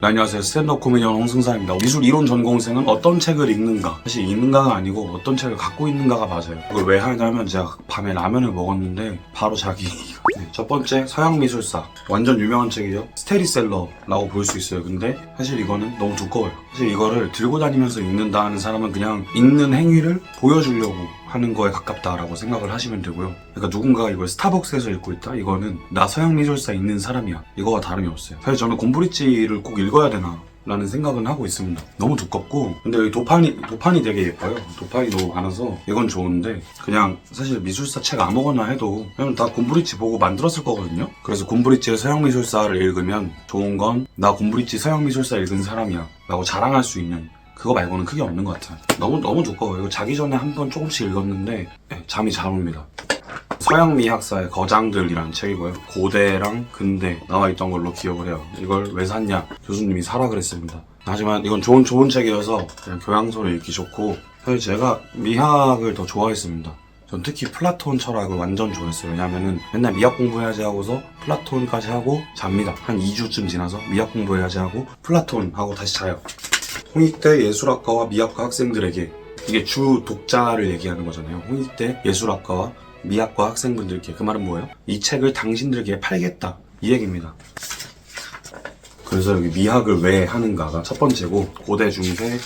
네, 안녕하세요. 스탠드업 코미디언 홍승사입니다. 미술 이론 전공생은 어떤 책을 읽는가? 사실 읽는가가 아니고 어떤 책을 갖고 있는가가 맞아요. 그걸 왜 하냐면 제가 밤에 라면을 먹었는데 바로 자기 네, 첫 번째 서양 미술사 완전 유명한 책이죠. 스테디셀러라고 볼 수 있어요. 근데 사실 이거는 너무 두꺼워요. 사실 이거를 들고 다니면서 읽는다 하는 사람은 그냥 읽는 행위를 보여주려고 하는 거에 가깝다라고 생각을 하시면 되고요. 그러니까 누군가가 이걸 스타벅스에서 읽고 있다? 이거는 나 서양 미술사 읽는 사람이야. 이거와 다름이 없어요. 사실 저는 곰브리찌를 꼭 읽어야 되나 라는 생각은 하고 있습니다. 너무 두껍고 근데 여기 도판이 되게 예뻐요. 도판이 너무 많아서 이건 좋은데 그냥 사실 미술사 책 아무거나 해도 그냥 다 곰브리찌 보고 만들었을 거거든요. 그래서 곰브리찌의 서양 미술사를 읽으면 좋은 건 나 곰브리찌 서양 미술사 읽은 사람이야 라고 자랑할 수 있는 그거 말고는 크게 없는 것 같아요. 너무 두꺼워요. 이거 자기 전에 한 번 조금씩 읽었는데 네, 잠이 잘 옵니다. 서양 미학사의 거장들이라는 책이고요. 고대랑 근대 나와 있던 걸로 기억을 해요. 이걸 왜 샀냐? 교수님이 사라 그랬습니다. 하지만 이건 좋은 책이어서 그냥 교양서로 읽기 좋고 사실 제가 미학을 더 좋아했습니다. 전 특히 플라톤 철학을 완전 좋아했어요. 왜냐면은 맨날 미학 공부해야지 하고서 플라톤까지 하고 잡니다. 한 2주쯤 지나서 미학 공부해야지 하고 플라톤 하고 다시 자요. 홍익대 예술학과와 미학과 학생들에게 이게 주 독자를 얘기하는 거잖아요. 홍익대 예술학과와 미학과 학생분들께 그 말은 뭐예요? 이 책을 당신들에게 팔겠다 이 얘기입니다. 그래서 여기 미학을 왜 하는가가 첫 번째고 고대 중세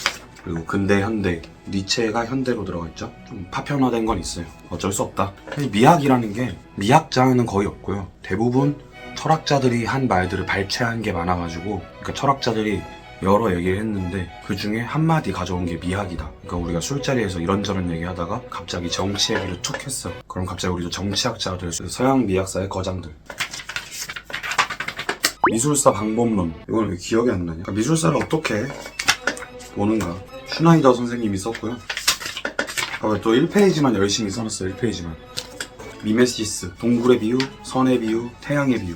그리고 근대 현대 니체가 현대로 들어가 있죠. 좀 파편화된 건 있어요. 어쩔 수 없다. 미학이라는 게 미학자는 거의 없고요. 대부분 철학자들이 한 말들을 발췌한 게 많아가지고 그러니까 철학자들이 여러 얘기를 했는데 그 중에 한마디 가져온 게 미학이다. 그러니까 우리가 술자리에서 이런저런 얘기하다가 갑자기 정치 얘기를 툭 했어. 그럼 갑자기 우리도 정치학자가 될 수 있어. 서양 미학사의 거장들. 미술사 방법론. 이건 왜 기억이 안 나냐? 그러니까 미술사를 어떻게 보는가. 슈나이더 선생님이 썼고요. 또 1페이지만 열심히 써놨어요. 1페이지만. 미메시스, 동굴의 비유, 선의 비유, 태양의 비유.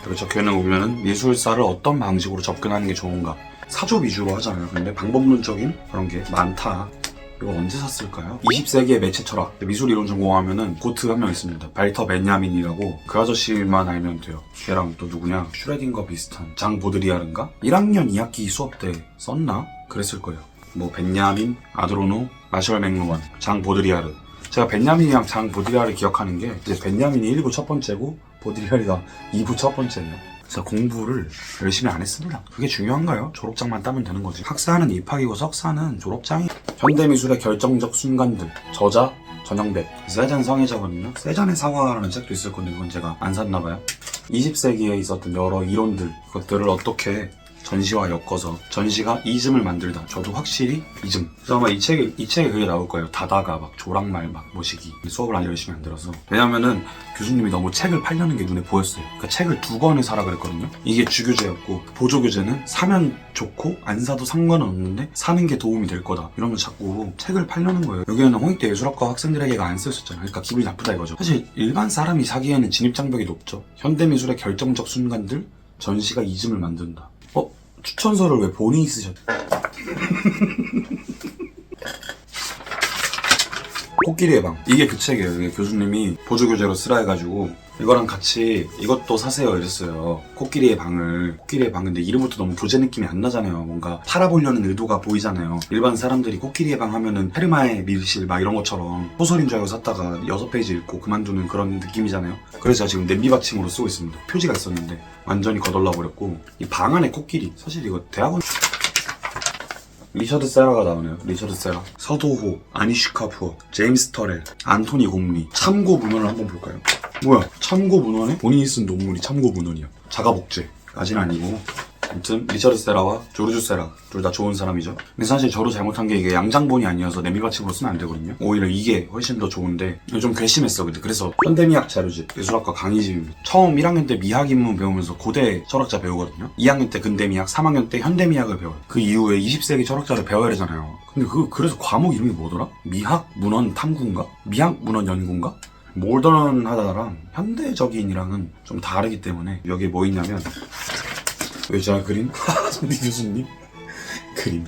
여기 적혀있는 거 보면은 미술사를 어떤 방식으로 접근하는 게 좋은가. 사조 위주로 하잖아요. 근데 방법론적인 그런 게 많다. 이거 언제 샀을까요? 20세기의 매체 철학. 미술 이론 전공하면은 고트 한 명 있습니다. 발터 벤야민이라고. 그 아저씨만 알면 돼요. 걔랑 또 누구냐? 슈레딩거 비슷한 장 보드리아르인가? 1학년 2학기 수업 때 썼나? 그랬을 거예요. 뭐 벤야민, 아드로노, 마셜 맥루만, 장 보드리아르. 제가 벤야민이랑 장 보드리아르를 기억하는 게 이제 벤야민이 1부 첫 번째고 보드리아르가 2부 첫 번째예요. 그래서 공부를 열심히 안 했습니다. 그게 중요한가요? 졸업장만 따면 되는 거지. 학사는 입학이고 석사는 졸업장이. 현대미술의 결정적 순간들. 저자 전영백. 세잔 성애자거든요. 세잔의 사과라는 책도 있을 건데 그건 제가 안 샀나봐요. 20세기에 있었던 여러 이론들 그것들을 어떻게 전시와 엮어서 전시가 이즘을 만들다. 저도 확실히 이즘. 그래서 아마 이 책에 그게 나올 거예요. 다다가 막 조랑말 막 모시기. 수업을 아주 열심히 안 들어서. 왜냐면은 교수님이 너무 책을 팔려는 게 눈에 보였어요. 그러니까 책을 2권을 사라 그랬거든요. 이게 주교재였고 보조교재는 사면 좋고 안 사도 상관은 없는데 사는 게 도움이 될 거다. 이러면 자꾸 책을 팔려는 거예요. 여기에는 홍익대 예술학과 학생들에게가 안 쓰였었잖아요. 그러니까 기분이 나쁘다 이거죠. 사실 일반 사람이 사기에는 진입장벽이 높죠. 현대미술의 결정적 순간들 전시가 이즘을 만든다. 추천서를 왜 본인이 쓰셨? 코끼리의 방. 이게 그 책이에요. 이게 교수님이 보조교재로 쓰라 해가지고 이거랑 같이 이것도 사세요 이랬어요. 코끼리의 방을. 코끼리의 방 근데 이름부터 너무 교재 느낌이 안 나잖아요. 뭔가 팔아보려는 의도가 보이잖아요. 일반 사람들이 코끼리의 방 하면은 헤르마의 밀실 막 이런 것처럼 소설인 줄 알고 샀다가 6페이지 읽고 그만두는 그런 느낌이잖아요. 그래서 제가 지금 냄비 받침으로 쓰고 있습니다. 표지가 있었는데 완전히 거덜나 버렸고 이 방 안에 코끼리. 사실 이거 대학원 리처드 세라가 나오네요. 리처드 세라, 서도호, 아니슈카 푸어, 제임스 터렐, 안토니 곰리. 참고 문헌을 한번 볼까요? 뭐야? 참고 문헌에 본인이 쓴 논문이 참고 문헌이야. 자가복제까지는 아니고 아무튼 리처드 세라와 조르주 세라 둘 다 좋은 사람이죠. 근데 사실 저도 잘못한 게 이게 양장본이 아니어서 냄비받침으로 쓰면 안 되거든요. 오히려 이게 훨씬 더 좋은데 좀 괘씸했어. 근데 그래서 현대미학 자료집, 예술학과 강의집입니다. 처음 1학년 때 미학 입문 배우면서 고대 철학자 배우거든요. 2학년 때 근대미학, 3학년 때 현대미학을 배워요. 그 이후에 20세기 철학자를 배워야 되잖아요. 근데 그래서 과목 이름이 뭐더라? 미학 문헌 탐구인가? 미학 문헌 연구인가? 모던하다랑 현대적인이랑은 좀 다르기 때문에 여기에 뭐 있냐면 왜 제가 그림? 우리 교수님 그림.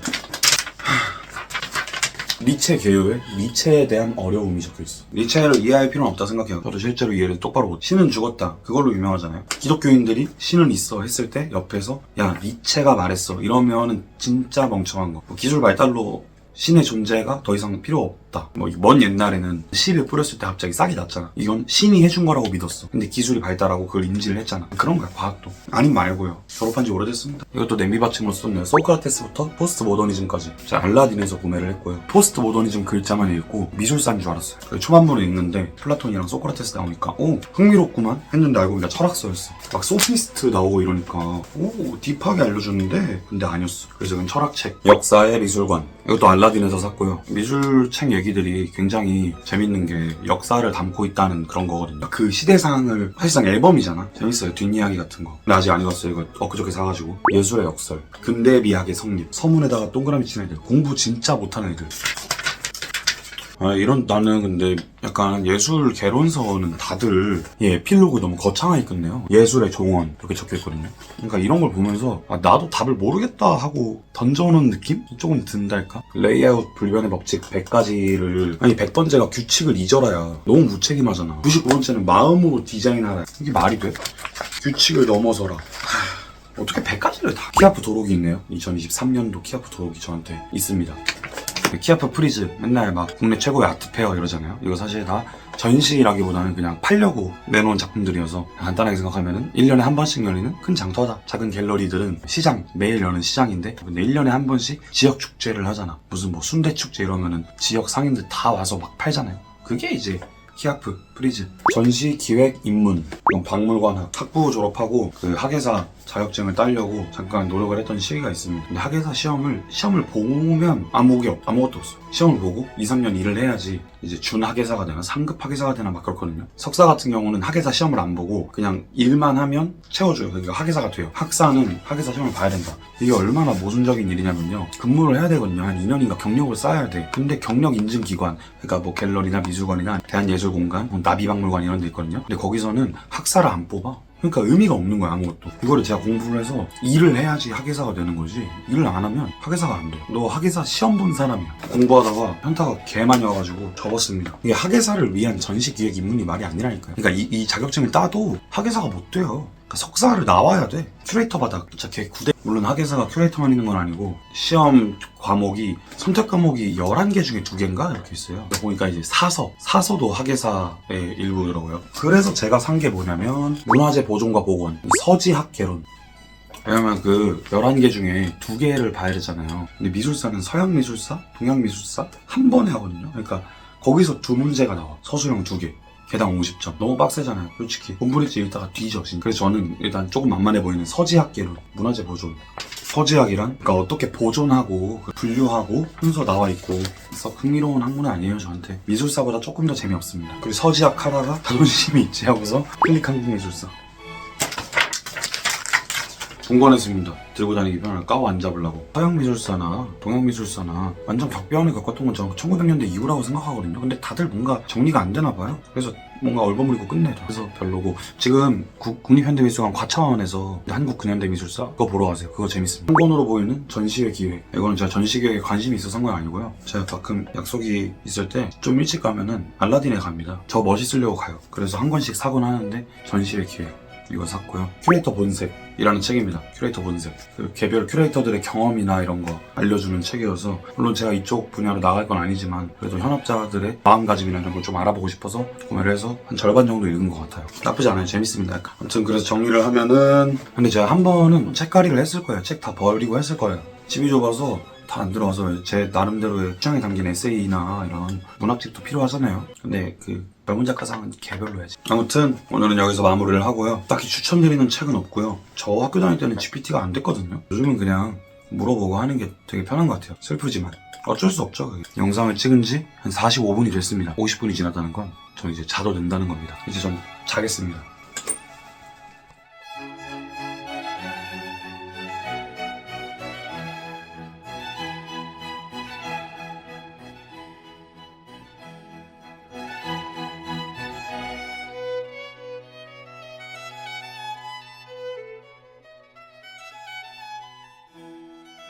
니체 개요에 니체에 대한 어려움이 적혀있어. 니체를 이해할 필요는 없다 생각해요. 저도 실제로 이해를 똑바로 못. 신은 죽었다. 그걸로 유명하잖아요. 기독교인들이 신은 있어 했을 때 옆에서 야 니체가 말했어 이러면은 진짜 멍청한 거. 뭐 기술 발달로 신의 존재가 더 이상 필요 없다. 뭐 먼 옛날에는 씨를 뿌렸을 때 갑자기 싹이 났잖아. 이건 신이 해준 거라고 믿었어. 근데 기술이 발달하고 그걸 인지를 했잖아. 그런 거야 과학도. 아님 말고요. 졸업한 지 오래됐습니다. 이것도 냄비 받침으로 썼네요. 소크라테스부터 포스트 모더니즘까지. 제가 알라딘에서 구매를 했고요. 포스트 모더니즘 글자만 읽고 미술사인 줄 알았어요. 초반부를 읽는데 플라톤이랑 소크라테스 나오니까 오 흥미롭구만 했는데 알고 보니까 철학서였어. 막 소피스트 나오고 이러니까 오 딥하게 알려주는데 근데 아니었어. 그래서 이건 철학책. 역사의 미술관. 이것도 알라딘에서 샀고요. 미술책 얘기들이 굉장히 재밌는 게 역사를 담고 있다는 그런 거거든요. 그 시대상을 사실상 앨범이잖아. 재밌어요. 뒷이야기 같은 거. 근데 아직 안 읽었어요. 이거 엊그저께 사가지고. 예술의 역설, 근대 미학의 성립, 서문에다가 동그라미 치는 애들, 공부 진짜 못하는 애들. 이런 나는 근데 약간 예술 개론서는 다들 에필로그 너무 거창하게 끝내요. 예술의 종언 이렇게 적혀있거든요. 그러니까 이런 걸 보면서 나도 답을 모르겠다 하고 던져오는 느낌? 조금 든달까? 레이아웃 불변의 법칙 100가지를 100번째가 규칙을 잊어라야 너무 무책임하잖아. 99번째는 마음으로 디자인하라. 이게 말이 돼? 규칙을 넘어서라. 어떻게 100가지를 다. 키아프 도록이 있네요. 2023년도 키아프 도록이 저한테 있습니다. 키아프 프리즈 맨날 막 국내 최고의 아트페어 이러잖아요. 이거 사실 다 전시라기보다는 그냥 팔려고 내놓은 작품들이어서 간단하게 생각하면은 1년에 한 번씩 열리는 큰 장터다. 작은 갤러리들은 시장, 매일 여는 시장인데 근데 1년에 한 번씩 지역 축제를 하잖아. 무슨 뭐 순대 축제 이러면은 지역 상인들 다 와서 막 팔잖아요. 그게 이제 키아프 프리즈. 전시 기획 입문, 박물관학. 학부 졸업하고 그 학예사 자격증을 따려고 잠깐 노력을 했던 시기가 있습니다. 근데 학예사 시험을 보면 아무것도 없어. 시험을 보고 2, 3년 일을 해야지 이제 준 학예사가 되나 상급 학예사가 되나 막 그렇거든요. 석사 같은 경우는 학예사 시험을 안 보고 그냥 일만 하면 채워줘요. 그러니까 학예사가 돼요. 학사는 학예사 시험을 봐야 된다. 이게 얼마나 모순적인 일이냐면요. 근무를 해야 되거든요. 한 2년인가 경력을 쌓아야 돼. 근데 경력 인증 기관, 그러니까 뭐 갤러리나 미술관이나 대한예술공간, 나비박물관 이런 데 있거든요. 근데 거기서는 학사를 안 뽑아. 그러니까 의미가 없는 거야 아무것도. 이거를 제가 공부를 해서 일을 해야지 학예사가 되는 거지 일을 안 하면 학예사가 안 돼. 너 학예사 시험 본 사람이야. 공부하다가 현타가 개 많이 와가지고 접었습니다. 이게 학예사를 위한 전시기획 입문이 말이 아니라니까요. 그러니까 이 자격증을 따도 학예사가 못 돼요. 그러니까 석사를 나와야 돼. 큐레이터 받아. 진짜 개 구대. 물론 학예사가 큐레이터만 있는 건 아니고 시험 과목이 선택 과목이 11개 중에 2개인가 이렇게 있어요. 보니까 이제 사서도 학예사의 일부더라고요. 그래서 제가 산 게 뭐냐면 문화재 보존과 복원, 서지학 개론. 왜냐면 그 11개 중에 2개를 봐야 되잖아요. 근데 미술사는 서양 미술사, 동양 미술사 한 번에 하거든요. 그러니까 거기서 2문제가 나와. 서술형 2개. 개당 50점. 너무 빡세잖아요. 솔직히. 곰브리지 읽다가 뒤져. 그래서 저는 일단 조금 만만해 보이는 서지학 개론, 문화재 보존. 서지학이란 그러니까 어떻게 보존하고 분류하고 순서 나와 있고 그래서 흥미로운 학문은 아니에요 저한테. 미술사보다 조금 더 재미없습니다. 그리고 서지학 하다가 자존심이 있지 하고서 클릭 한국미술사. 분권했습니다. 들고 다니기 편을 까고 안 잡으려고. 서양미술사나 동양미술사나 완전 격변을 겪었던 건 저는 1900년대 이후라고 생각하거든요. 근데 다들 뭔가 정리가 안 되나 봐요. 그래서 뭔가 얼버무리고 끝내죠. 그래서 별로고. 지금 국립현대미술관 과차원에서 한국 근현대미술사 그거 보러 가세요. 그거 재밌습니다. 한 권으로 보이는 전시회 기획. 이거는 제가 전시기획에 관심이 있어서 한 건 아니고요. 제가 가끔 약속이 있을 때 좀 일찍 가면은 알라딘에 갑니다. 저 멋있으려고 가요. 그래서 한 권씩 사곤 하는데 전시회 기획. 이거 샀고요. 큐레이터 본색이라는 책입니다. 큐레이터 본색. 그 개별 큐레이터들의 경험이나 이런 거 알려주는 책이어서 물론 제가 이쪽 분야로 나갈 건 아니지만 그래도 현업자들의 마음가짐이나 이런 걸 좀 알아보고 싶어서 구매를 해서 한 절반 정도 읽은 것 같아요. 나쁘지 않아요. 재밌습니다. 약간. 아무튼 그래서 정리를 하면은 근데 제가 한 번은 책갈이를 했을 거예요. 책 다 버리고 했을 거예요. 집이 좁아서 다 안 들어와서 제 나름대로의 취향에 담긴 에세이나 이런 문학집도 필요하잖아요. 근데 그 명문작가상은 개별로야지. 아무튼 오늘은 여기서 마무리를 하고요. 딱히 추천드리는 책은 없고요. 저 학교 다닐 때는 GPT가 안 됐거든요. 요즘은 그냥 물어보고 하는 게 되게 편한 것 같아요. 슬프지만 어쩔 수 없죠. 그게. 영상을 찍은 지 한 45분이 됐습니다. 50분이 지났다는 건 저 이제 자도 된다는 겁니다. 이제 좀 자겠습니다.